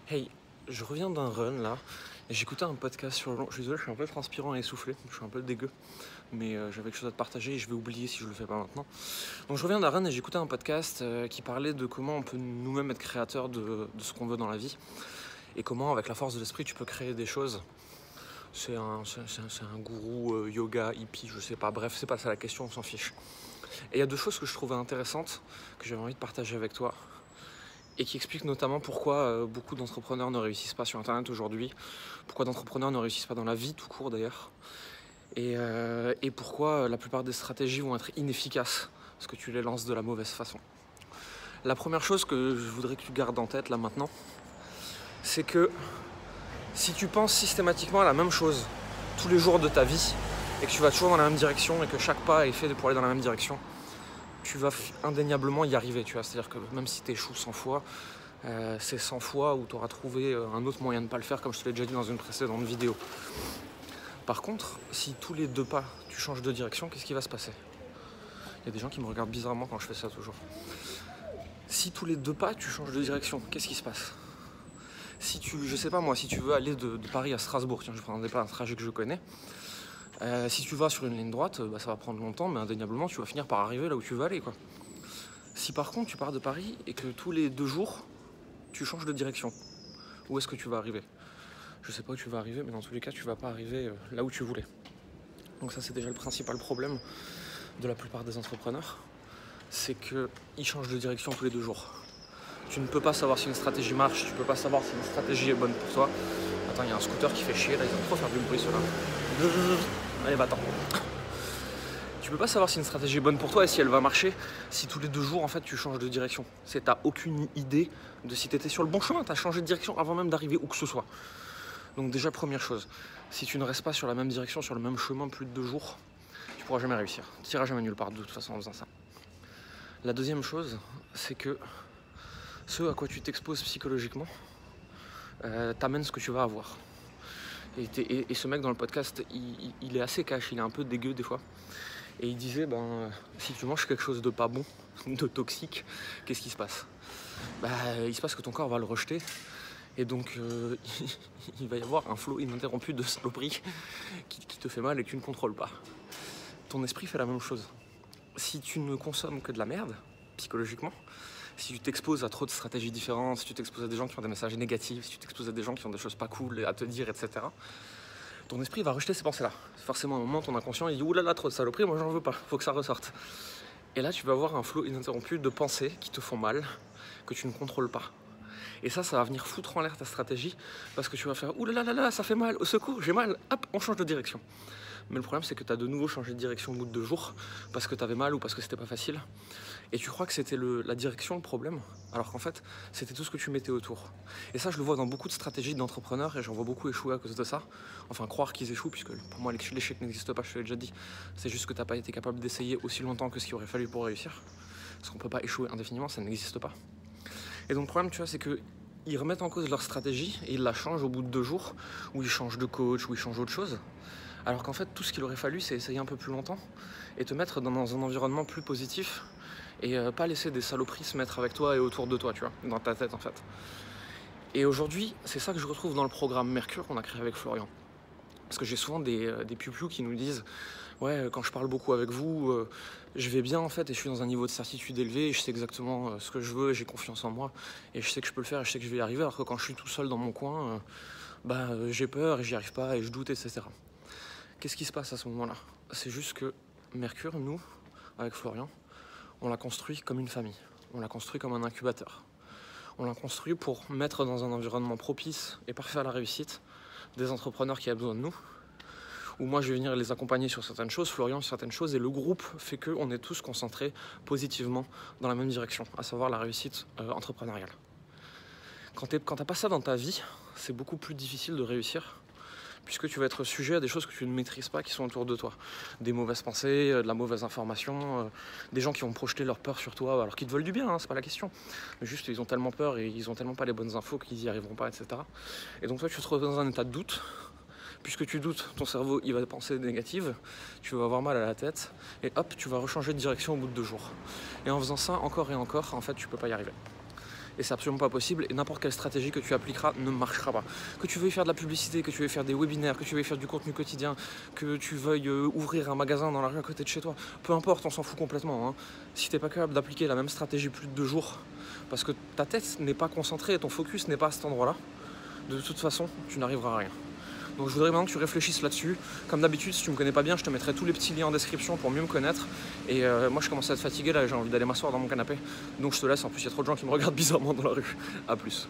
Hey, je reviens d'un run là, et j'écoutais un podcast sur le long. Je suis désolé, je suis un peu transpirant et essoufflé, je suis un peu dégueu, mais j'avais quelque chose à te partager et je vais oublier si je le fais pas maintenant. Donc je reviens d'un run et j'écoutais un podcast qui parlait de comment on peut nous-mêmes être créateurs de ce qu'on veut dans la vie, et comment avec la force de l'esprit tu peux créer des choses. C'est un gourou yoga, hippie, je sais pas, bref, c'est pas ça la question, on s'en fiche. Et il y a deux choses que je trouvais intéressantes, que j'avais envie de partager avec toi, et qui explique notamment pourquoi beaucoup d'entrepreneurs ne réussissent pas sur internet aujourd'hui, pourquoi d'entrepreneurs ne réussissent pas dans la vie tout court d'ailleurs, et pourquoi la plupart des stratégies vont être inefficaces parce que tu les lances de la mauvaise façon. La première chose que je voudrais que tu gardes en tête là maintenant, c'est que si tu penses systématiquement à la même chose tous les jours de ta vie et que tu vas toujours dans la même direction et que chaque pas est fait pour aller dans la même direction, tu vas indéniablement y arriver, tu vois. C'est-à-dire que même si tu échoues 100 fois, c'est 100 fois où tu auras trouvé un autre moyen de ne pas le faire, comme je te l'ai déjà dit dans une précédente vidéo. Par contre, si tous les 2 pas, tu changes de direction, qu'est-ce qui va se passer? Il y a des gens qui me regardent bizarrement quand je fais ça toujours. Si tous les 2 pas, tu changes de direction, qu'est-ce qui se passe? Si tu, je sais pas moi, si tu veux aller de Paris à Strasbourg, tiens, je prendrai pas un trajet que je connais, si tu vas sur une ligne droite, ça va prendre longtemps, mais indéniablement, tu vas finir par arriver là où tu veux aller, quoi. Si par contre tu pars de Paris et que tous les 2 jours tu changes de direction, où est-ce que tu vas arriver? Je sais pas où tu vas arriver, mais dans tous les cas tu vas pas arriver là où tu voulais. Donc ça c'est déjà le principal problème de la plupart des entrepreneurs, c'est qu'ils changent de direction tous les 2 jours. Tu ne peux pas savoir si une stratégie marche, tu peux pas savoir si une stratégie est bonne pour toi. Attends, il y a un scooter qui fait chier là, ils aiment trop faire du bruit ceux-là. Allez, va-t'en. Tu peux pas savoir si une stratégie est bonne pour toi et si elle va marcher si tous les 2 jours en fait tu changes de direction. T'as aucune idée de si t'étais sur le bon chemin, t'as changé de direction avant même d'arriver où que ce soit. Donc déjà première chose, si tu ne restes pas sur la même direction, sur le même chemin plus de 2 jours, tu pourras jamais réussir. Tu n'iras jamais nulle part de toute façon en faisant ça. La deuxième chose, c'est que ce à quoi tu t'exposes psychologiquement t'amène ce que tu vas avoir. Et ce mec dans le podcast, il est assez cash, il est un peu dégueu des fois. Et il disait, si tu manges quelque chose de pas bon, de toxique, qu'est-ce qui se passe? Il se passe que ton corps va le rejeter. Et donc, il va y avoir un flot ininterrompu de saloperies qui te fait mal et que tu ne contrôles pas. Ton esprit fait la même chose. Si tu ne consommes que de la merde, psychologiquement, si tu t'exposes à trop de stratégies différentes, si tu t'exposes à des gens qui ont des messages négatifs, si tu t'exposes à des gens qui ont des choses pas cool à te dire, etc., ton esprit va rejeter ces pensées-là. Forcément, à un moment, ton inconscient, il dit « Oulala, trop de saloperies, moi j'en veux pas, faut que ça ressorte ». Et là, tu vas avoir un flot ininterrompu de pensées qui te font mal, que tu ne contrôles pas. Et ça va venir foutre en l'air ta stratégie, parce que tu vas faire « Oulala, ça fait mal, au secours, j'ai mal, hop, on change de direction ». Mais le problème, c'est que tu as de nouveau changé de direction au bout de 2 jours, parce que tu avais mal ou parce que c'était pas facile. Et tu crois que c'était la direction le problème, alors qu'en fait, c'était tout ce que tu mettais autour. Et ça, je le vois dans beaucoup de stratégies d'entrepreneurs, et j'en vois beaucoup échouer à cause de ça. Enfin, croire qu'ils échouent, puisque pour moi, l'échec n'existe pas, je te l'ai déjà dit. C'est juste que tu n'as pas été capable d'essayer aussi longtemps que ce qu'il aurait fallu pour réussir. Parce qu'on ne peut pas échouer indéfiniment, ça n'existe pas. Et donc, le problème, tu vois, c'est que ils remettent en cause leur stratégie, et ils la changent au bout de 2 jours, où ils changent de coach, où ils changent autre chose. Alors qu'en fait, tout ce qu'il aurait fallu, c'est essayer un peu plus longtemps et te mettre dans un environnement plus positif et pas laisser des saloperies se mettre avec toi et autour de toi, tu vois, dans ta tête en fait. Et aujourd'hui, c'est ça que je retrouve dans le programme Mercure qu'on a créé avec Florian. Parce que j'ai souvent des piou-piou qui nous disent « Ouais, quand je parle beaucoup avec vous, je vais bien en fait et je suis dans un niveau de certitude élevé et je sais exactement ce que je veux et j'ai confiance en moi et je sais que je peux le faire et je sais que je vais y arriver. Alors que quand je suis tout seul dans mon coin, j'ai peur et j'y arrive pas et je doute, etc. » Qu'est-ce qui se passe à ce moment-là? C'est juste que Mercure, nous, avec Florian, on l'a construit comme une famille. On l'a construit comme un incubateur. On l'a construit pour mettre dans un environnement propice et parfait à la réussite des entrepreneurs qui ont besoin de nous. Où moi, je vais venir les accompagner sur certaines choses, Florian sur certaines choses, et le groupe fait qu'on est tous concentrés positivement dans la même direction, à savoir la réussite entrepreneuriale. Quand t'as pas ça dans ta vie, c'est beaucoup plus difficile de réussir, puisque tu vas être sujet à des choses que tu ne maîtrises pas qui sont autour de toi. Des mauvaises pensées, de la mauvaise information, des gens qui vont projeter leur peur sur toi, alors qu'ils te veulent du bien, hein, c'est pas la question. Mais juste, ils ont tellement peur et ils ont tellement pas les bonnes infos qu'ils y arriveront pas, etc. Et donc toi, tu te retrouves dans un état de doute. Puisque tu doutes, ton cerveau, il va penser négative, tu vas avoir mal à la tête, et hop, tu vas rechanger de direction au bout de 2 jours. Et en faisant ça encore et encore, en fait, tu peux pas y arriver. et c'est absolument pas possible, et n'importe quelle stratégie que tu appliqueras ne marchera pas. Que tu veuilles faire de la publicité, que tu veuilles faire des webinaires, que tu veuilles faire du contenu quotidien, que tu veuilles ouvrir un magasin dans la rue à côté de chez toi, peu importe, on s'en fout complètement, hein. Si t'es pas capable d'appliquer la même stratégie plus de 2 jours, parce que ta tête n'est pas concentrée, ton focus n'est pas à cet endroit-là, de toute façon, tu n'arriveras à rien. Donc je voudrais vraiment que tu réfléchisses là-dessus. Comme d'habitude, si tu me connais pas bien, je te mettrai tous les petits liens en description pour mieux me connaître. Et moi, je commence à être fatigué là, j'ai envie d'aller m'asseoir dans mon canapé. Donc je te laisse, en plus il y a trop de gens qui me regardent bizarrement dans la rue. A plus.